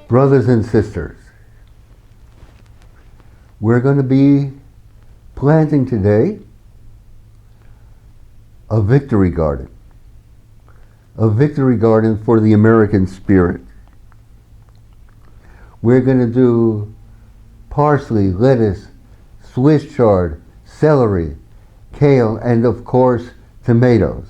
Brothers and sisters, we're going to be planting today a victory garden. A victory garden for the American spirit. We're going to do parsley, lettuce, Swiss chard, celery, kale, and of course, tomatoes.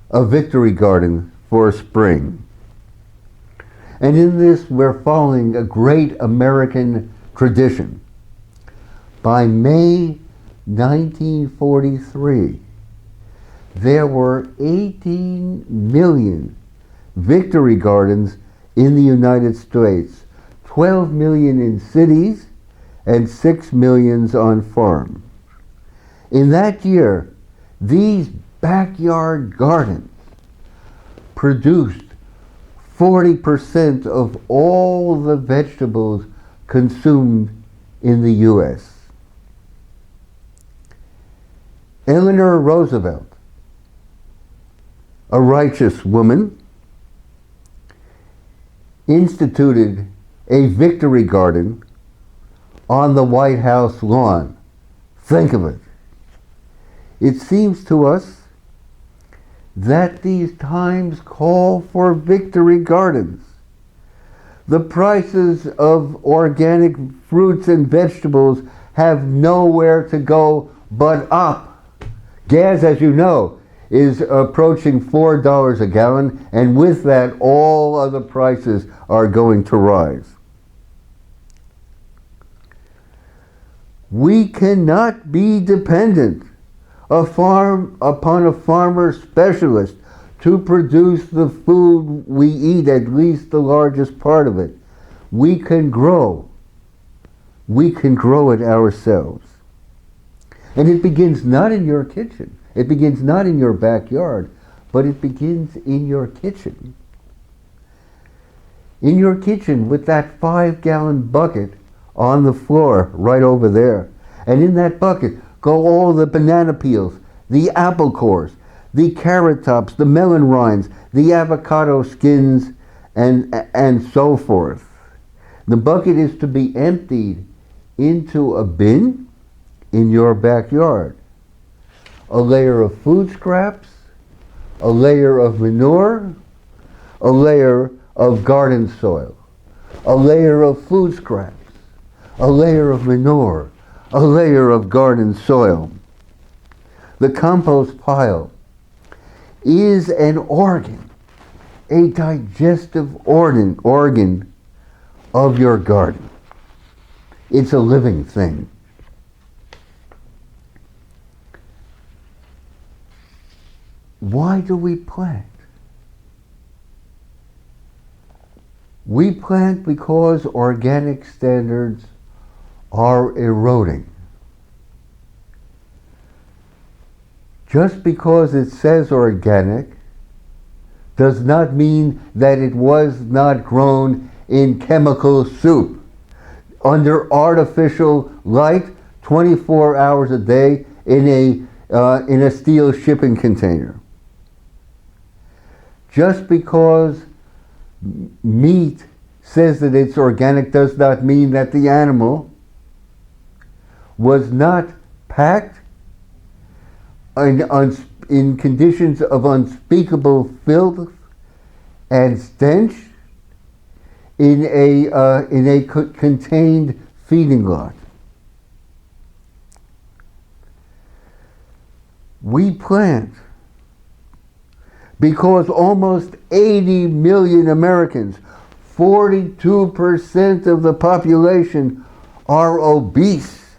A victory garden for spring. And in this, we're following a great American tradition. By May 1943, there were 18 million victory gardens in the United States, 12 million in cities, and 6 million on farms. In that year, these backyard gardens produced 40% of all the vegetables consumed in the U.S. Eleanor Roosevelt, a righteous woman, instituted a victory garden on the White House lawn. Think of it. It seems to us that these times call for victory gardens. The prices of organic fruits and vegetables have nowhere to go but up. Gas, as you know, is approaching $4 a gallon, and with that, all other prices are going to rise. We cannot be dependent upon a farmer specialist to produce the food we eat, at least the largest part of it. We can grow. We can grow it ourselves. And it begins not in your kitchen. It begins not in your backyard, but it begins in your kitchen. In your kitchen with that 5-gallon bucket on the floor right over there. And in that bucket go all the banana peels, the apple cores, the carrot tops, the melon rinds, the avocado skins, and so forth. The bucket is to be emptied into a bin in your backyard. A layer of food scraps, a layer of manure, a layer of garden soil, a layer of food scraps, a layer of manure, a layer of garden soil. The compost pile is an organ, a digestive organ of your garden. It's a living thing. Why do we plant? We plant because organic standards are eroding. Just because it says organic does not mean that it was not grown in chemical soup, under artificial light, 24 hours a day in a steel shipping container. Just because meat says that it's organic does not mean that the animal was not packed in conditions of unspeakable filth and stench in a contained feeding lot. We plant because almost 80 million Americans, 42% of the population, are obese,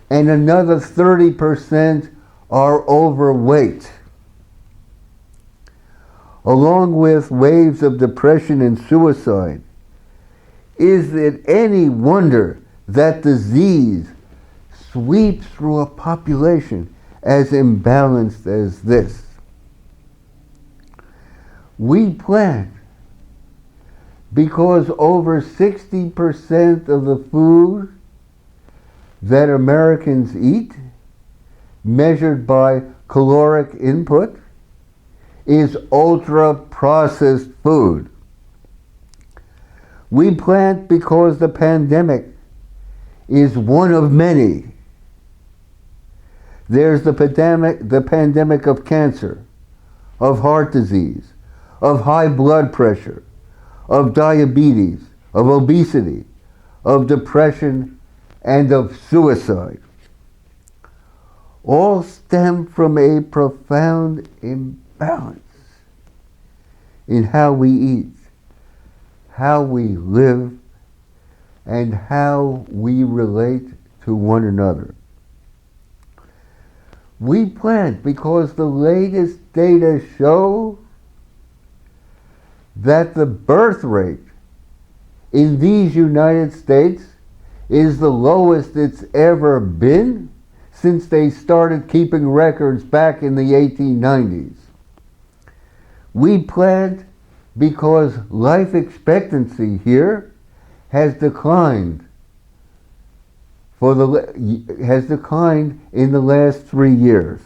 and another 30% are overweight. Along with waves of depression and suicide, is it any wonder that disease sweeps through a population as imbalanced as this? We plant because over 60% of the food that Americans eat, measured by caloric input, is ultra-processed food. We plant because the pandemic is one of many. There's the pandemic of cancer, of heart disease, of high blood pressure, of diabetes, of obesity, of depression, and of suicide. All stem from a profound imbalance in how we eat, how we live, and how we relate to one another. We plant because the latest data show that the birth rate in these United States is the lowest it's ever been since they started keeping records back in the 1890s. We plant because life expectancy here has declined in the last 3 years,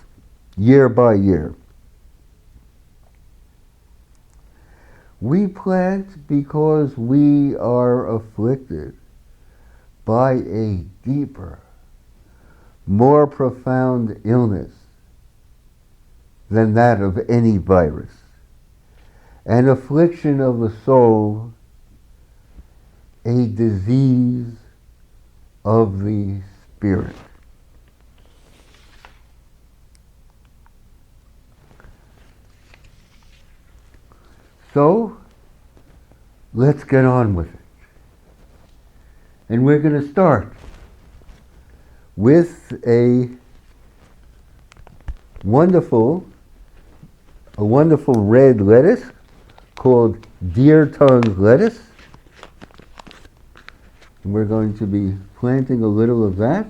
year by year. We plant because we are afflicted by a deeper, more profound illness than that of any virus, an affliction of the soul, a disease of the spirit. So, let's get on with it. And we're going to start with a wonderful red lettuce called deer tongue lettuce. And we're going to be planting a little of that.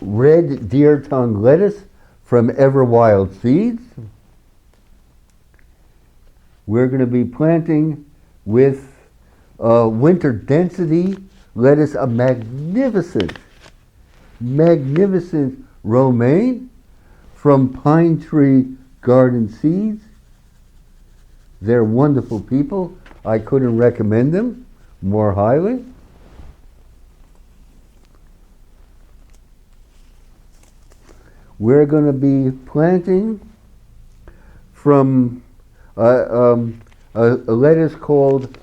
Red deer tongue lettuce from Everwild Seeds. We're going to be planting with winter density lettuce, a magnificent romaine from Pine Tree Garden Seeds. They're wonderful people. I couldn't recommend them more highly. We're going to be planting from a lettuce called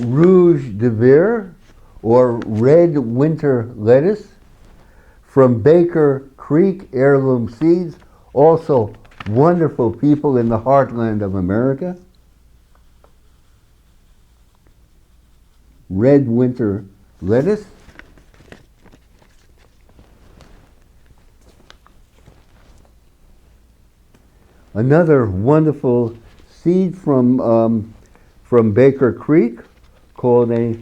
Rouge de Ver, or red winter lettuce, from Baker Creek Heirloom Seeds, also wonderful people in the heartland of America. Red winter lettuce. Another wonderful seed from Baker Creek called a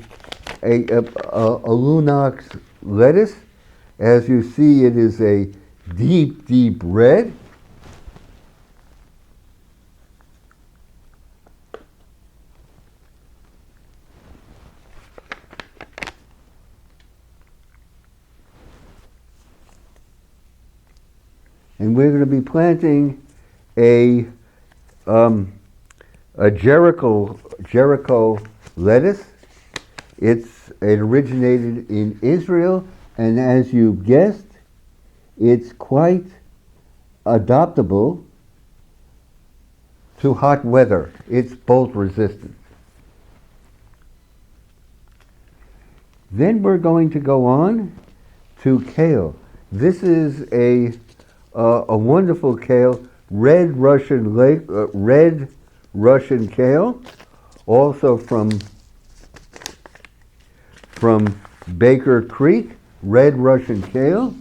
Lunox lettuce. As you see, it is a deep red. And we're going to be planting a Jericho lettuce. It originated in Israel, and as you guessed, it's quite adaptable to hot weather. It's bolt resistant. Then we're going to go on to kale. This is a wonderful kale, red Russian kale, also from Baker Creek, red Russian kale.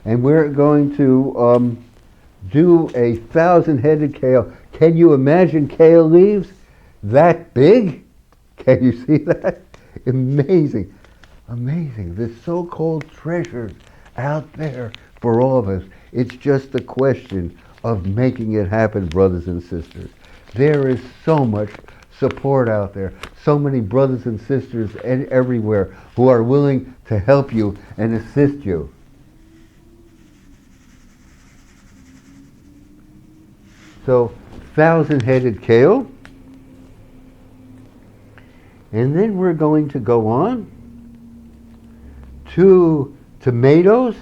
And we're going to do 1,000-headed kale. Can you imagine kale leaves that big? Can you see that? Amazing. Amazing. There's so-called treasures out there for all of us. It's just a question of making it happen, brothers and sisters. There is so much support out there. So many brothers and sisters everywhere who are willing to help you and assist you. So, 1,000-headed kale. And then we're going to go on to tomatoes.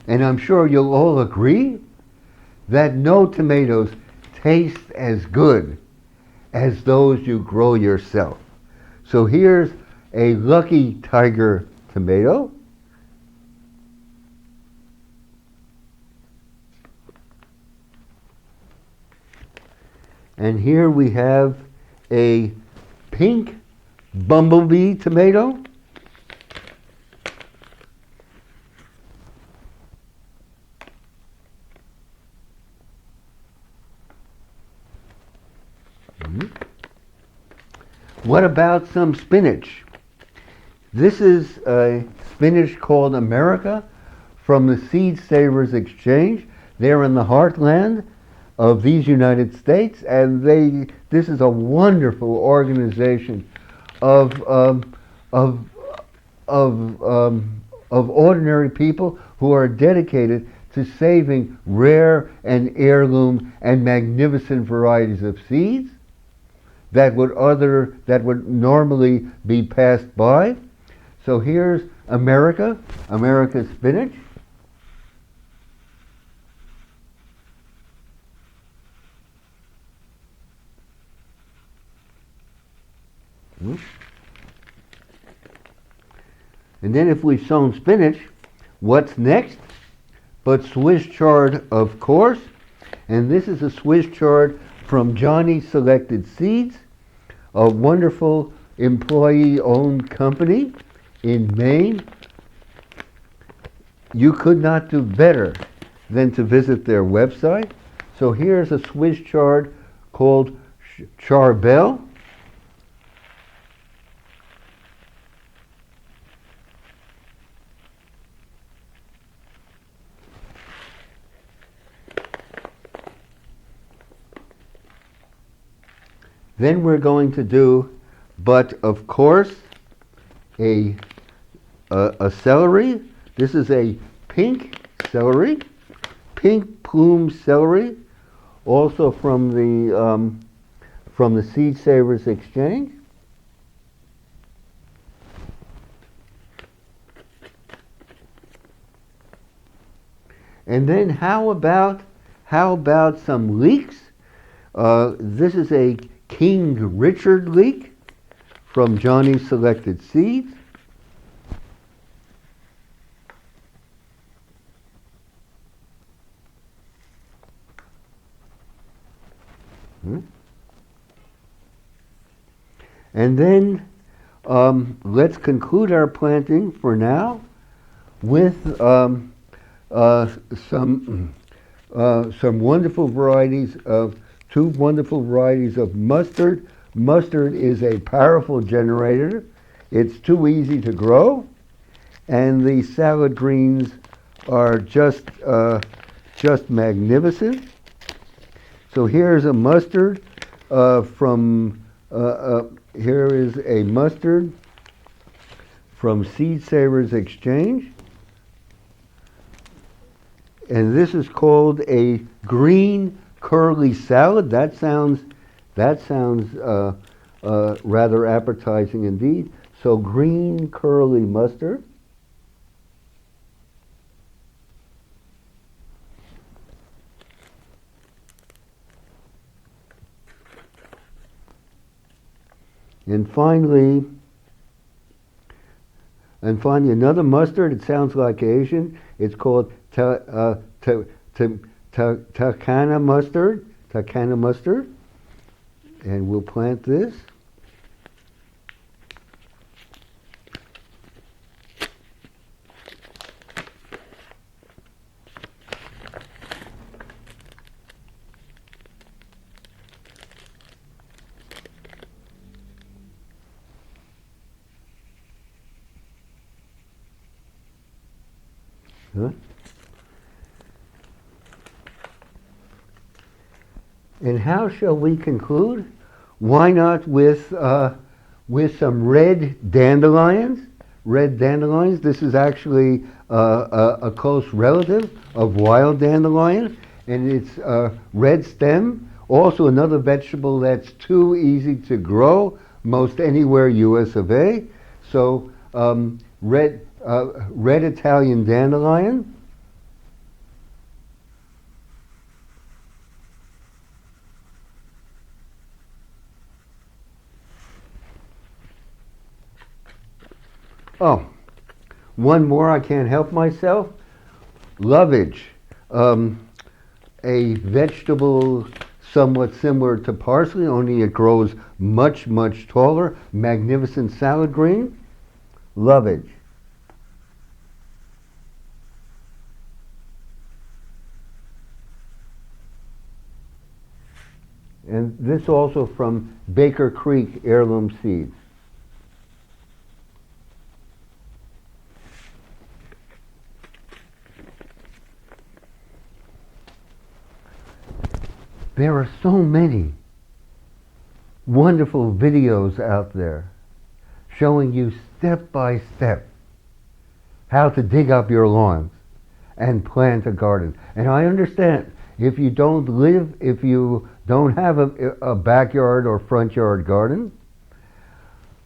And I'm sure you'll all agree that no tomatoes taste as good as those you grow yourself. So here's a Lucky Tiger tomato. And here we have a pink bumblebee tomato. What about some spinach? This is a spinach called America from the Seed Savers Exchange. They're in the heartland of these United States, and this is a wonderful organization of ordinary people who are dedicated to saving rare and heirloom and magnificent varieties of seeds that would normally be passed by. So here's America's spinach. And then if we've sown spinach, what's next? But Swiss chard, of course. And this is a Swiss chard from Johnny Selected Seeds, a wonderful employee-owned company in Maine. You could not do better than to visit their website. So here's a Swiss chard called Charbel. Then we're going to do, but of course, a celery. This is a pink celery, pink plume celery, also from the Seed Savers Exchange. And then how about some leeks? This is a King Richard leek from Johnny Selected Seeds. And then let's conclude our planting for now with some wonderful varieties of two wonderful varieties of mustard. Mustard is a powerful generator. It's too easy to grow, and the salad greens are just magnificent. So here's a mustard here is a mustard from Seed Savers Exchange, and this is called a green curly salad. That sounds rather appetizing indeed. So green curly mustard. And finally another mustard. It sounds like Asian. It's called Takana mustard. And we'll plant this. Huh? And how shall we conclude? Why not with some red dandelions? Red dandelions. This is actually a close relative of wild dandelion, and it's red stem. Also another vegetable that's too easy to grow most anywhere US of A. So red Italian dandelion. Oh, one more, I can't help myself. Lovage, a vegetable somewhat similar to parsley, only it grows much, much taller. Magnificent salad green. Lovage. And this also from Baker Creek Heirloom Seeds. There are so many wonderful videos out there showing you step by step how to dig up your lawns and plant a garden. And I understand if you don't have a backyard or front yard garden,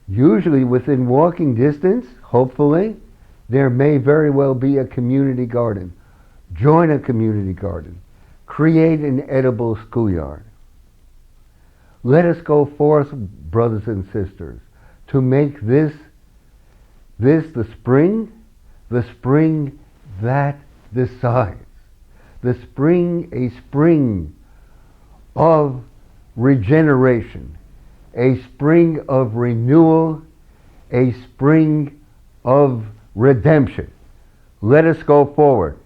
usually within walking distance, hopefully, there may very well be a community garden. Join a community garden. Create an edible schoolyard. Let us go forth, brothers and sisters, to make this the spring that decides. The spring, a spring of regeneration, a spring of renewal, a spring of redemption. Let us go forward.